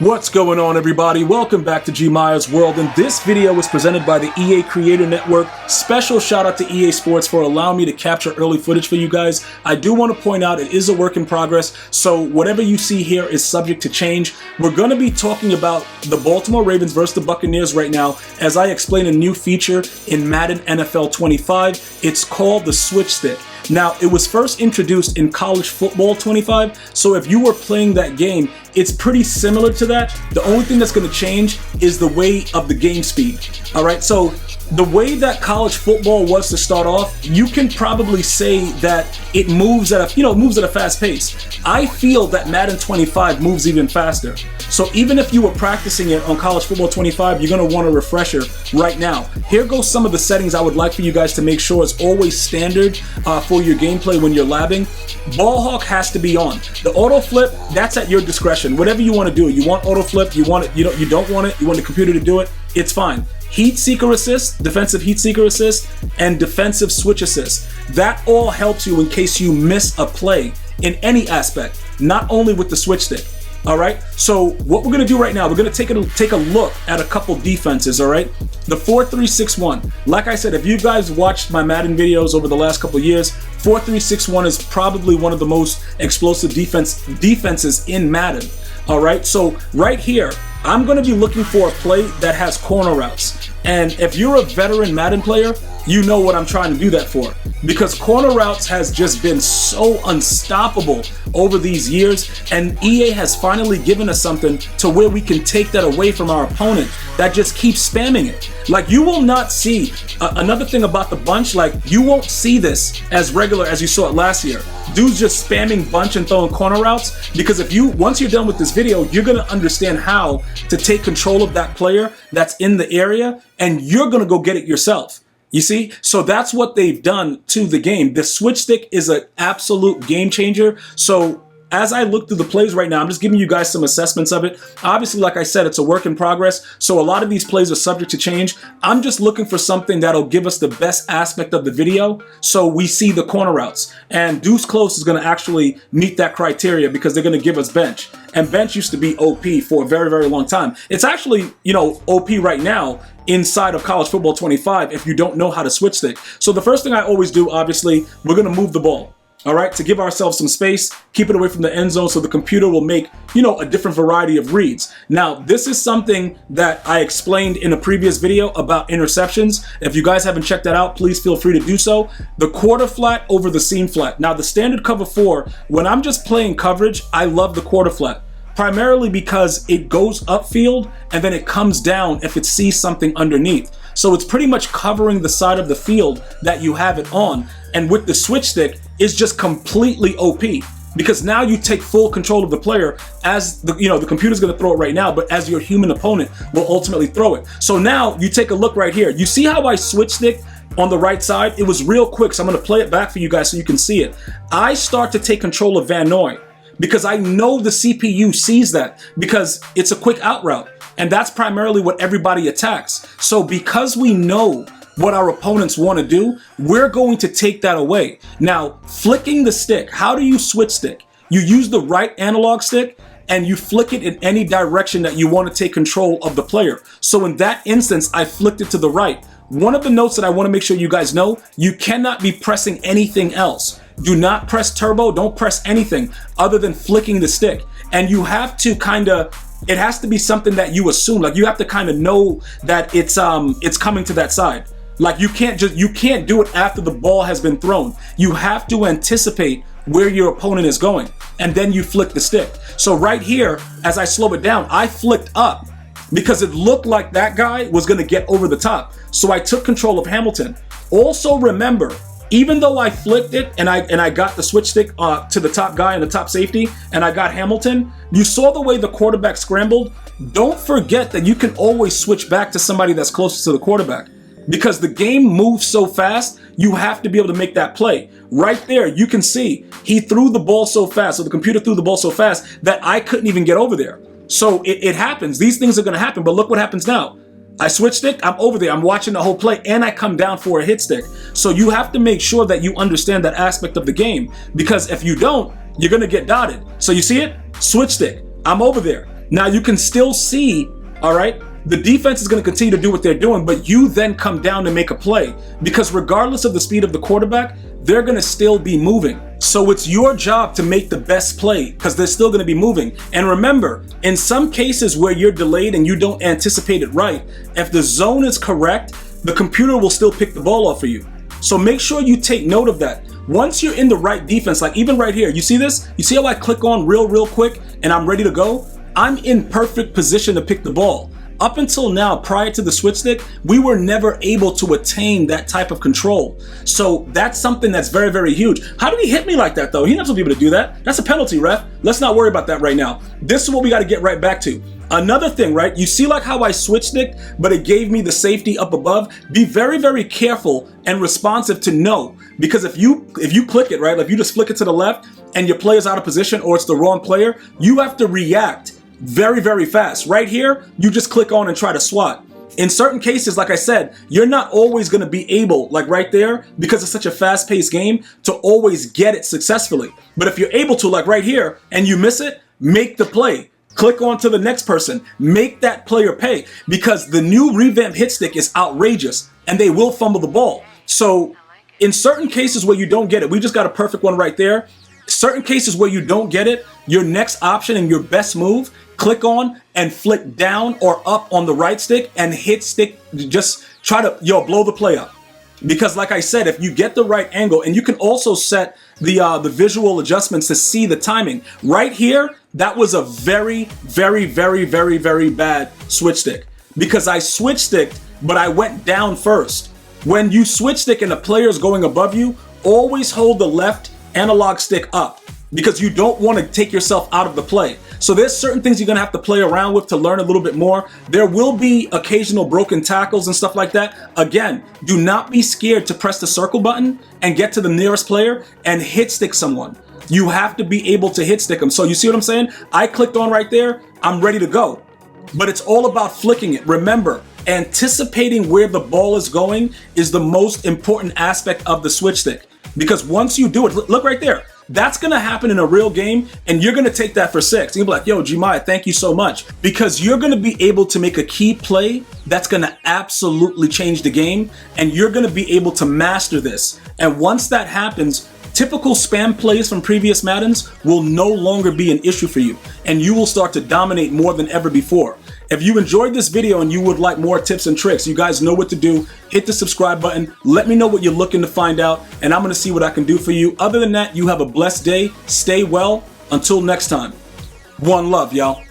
What's going on, everybody? Welcome back to GmiasWorld, and this video was presented by the EA Creator Network. Special shout out to EA Sports for allowing me to capture early footage for you guys. I do want to point out it is a work in progress, so whatever you see here is subject to change. We're going to be talking about the Baltimore Ravens versus the Buccaneers right now, as I explain a new feature in Madden NFL 25. It's called the Switch Stick. Now, it was first introduced in College Football 25, so if you were playing that game, it's pretty similar to that. The only thing that's going to change is the way of the game speed. All right, so the way that college football was to start off, you can probably say that it moves at a fast pace. I feel that Madden 25 moves even faster. So even if you were practicing it on College Football 25, you're going to want a refresher right now. Here goes some of the settings I would like for you guys to make sure is always standard for your gameplay when you're labbing. Ball hawk has to be on. The auto flip, that's at your discretion. Whatever you want to do. You want auto flip, you want it, you don't want it, you want the computer to do it, it's fine. Heat seeker assist, defensive heat seeker assist, and defensive switch assist. That all helps you in case you miss a play in any aspect, not only with the switch stick. All right, so what we're gonna do right now, we're gonna take a look at a couple defenses. All right, the 4-3-6-1. Like I said, if you guys watched my Madden videos over the last couple of years, 4-3-6-1 is probably one of the most explosive defenses in Madden. All right, so right here, I'm going to be looking for a play that has corner routes. And if you're a veteran Madden player, you know what I'm trying to do that for. Because corner routes has just been so unstoppable over these years, and EA has finally given us something to where we can take that away from our opponent that just keeps spamming it. Like, you will not see, another thing about the bunch, like, you won't see this as regular as you saw it last year. Dudes just spamming bunch and throwing corner routes, because once you're done with this video, you're gonna understand how to take control of that player that's in the area, and you're gonna go get it yourself. You see? So that's what they've done to the game. The switch stick is an absolute game changer. So as I look through the plays right now, I'm just giving you guys some assessments of it. Obviously, like I said, it's a work in progress, so a lot of these plays are subject to change. I'm just looking for something that'll give us the best aspect of the video, so we see the corner routes. And Deuce Close is going to actually meet that criteria, because they're going to give us bench. And bench used to be OP for a very, very long time. It's actually, OP right now inside of College Football 25 if you don't know how to switch stick. So the first thing I always do, obviously, we're going to move the ball. All right, to give ourselves some space, keep it away from the end zone so the computer will make, a different variety of reads. Now, this is something that I explained in a previous video about interceptions. If you guys haven't checked that out, please feel free to do so. The quarter flat over the seam flat. Now, the standard cover 4, when I'm just playing coverage, I love the quarter flat. Primarily because it goes upfield and then it comes down if it sees something underneath. So it's pretty much covering the side of the field that you have it on. And with the switch stick, it's just completely OP, because now you take full control of the player as the computer's going to throw it right now, but as your human opponent will ultimately throw it. So now you take a look right here. You see how I switch stick on the right side? It was real quick, so I'm going to play it back for you guys so you can see it. I start to take control of Van Noy, because I know the CPU sees that, because it's a quick out route, and that's primarily what everybody attacks. So because we know what our opponents want to do, we're going to take that away. Now, flicking the stick, how do you switch stick? You use the right analog stick and you flick it in any direction that you want to take control of the player. So in that instance, I flicked it to the right. One of the notes that I want to make sure you guys know, you cannot be pressing anything else. Do not press turbo, don't press anything other than flicking the stick. And you have to it has to be something that you assume, like you have to kind of know that it's coming to that side. Like you can't do it after the ball has been thrown. You have to anticipate where your opponent is going, and then you flick the stick. So right here, as I slow it down, I flicked up because it looked like that guy was going to get over the top. So I took control of Hamilton. Also remember, even though I flicked it and I got the switch stick to the top guy and the top safety, and I got Hamilton, you saw the way the quarterback scrambled. Don't forget that you can always switch back to somebody that's closest to the quarterback. Because the game moves so fast, you have to be able to make that play. Right there, you can see he threw the ball so fast, so the computer threw the ball so fast that I couldn't even get over there. So it happens. These things are going to happen, but look what happens now. I switch stick, I'm over there, I'm watching the whole play, and I come down for a hit stick. So you have to make sure that you understand that aspect of the game, because if you don't, you're going to get dotted. So you see it? Switch stick, I'm over there. Now you can still see, all right, the defense is going to continue to do what they're doing, but you then come down to make a play, because regardless of the speed of the quarterback, they're going to still be moving. So it's your job to make the best play, because they're still going to be moving. And remember, in some cases where you're delayed and you don't anticipate it right, if the zone is correct, the computer will still pick the ball off for you. So make sure you take note of that. Once you're in the right defense, like even right here, you see this? You see how I click on real quick and I'm ready to go? I'm in perfect position to pick the ball. Up until now, prior to the switch stick, we were never able to attain that type of control. So that's something that's very, very huge. How did he hit me like that though? He not supposed to be able to do that. That's a penalty, ref. Let's not worry about that right now. This is what we got to get right back to. Another thing, right? You see like how I switch stick, but it gave me the safety up above? Be very, very careful and responsive to no. Because if you click it, right? Like if you just flick it to the left and your player's out of position or it's the wrong player, you have to react very, very fast. Right here, you just click on and try to swat. In certain cases, like I said, you're not always going to be able, like right there, because it's such a fast-paced game, to always get it successfully. But if you're able to, like right here, and you miss it, make the play. Click on to the next person. Make that player pay, because the new revamped hit stick is outrageous, and they will fumble the ball. So in certain cases where you don't get it, we just got a perfect one right there. Certain cases where you don't get it, your next option and your best move, click on and flick down or up on the right stick and hit stick. Just try to, blow the play up. Because like I said, if you get the right angle, and you can also set the visual adjustments to see the timing. Right here, that was a very, very, very, very, very bad switch stick. Because I switch sticked, but I went down first. When you switch stick and the player's going above you, always hold the left analog stick up, because you don't want to take yourself out of the play. So there's certain things you're going to have to play around with to learn a little bit more. There will be occasional broken tackles and stuff like that. Again, do not be scared to press the circle button and get to the nearest player and hit stick someone. You have to be able to hit stick them. So you see what I'm saying? I clicked on right there. I'm ready to go. But it's all about flicking it. Remember, anticipating where the ball is going is the most important aspect of the switch stick. Because once you do it, look right there. That's going to happen in a real game, and you're going to take that for 6. You'll be like, yo, Gmia, thank you so much. Because you're going to be able to make a key play that's going to absolutely change the game, and you're going to be able to master this. And once that happens, typical spam plays from previous Maddens will no longer be an issue for you, and you will start to dominate more than ever before. If you enjoyed this video and you would like more tips and tricks, you guys know what to do. Hit the subscribe button. Let me know what you're looking to find out, and I'm going to see what I can do for you. Other than that, you have a blessed day. Stay well. Until next time. One love, y'all.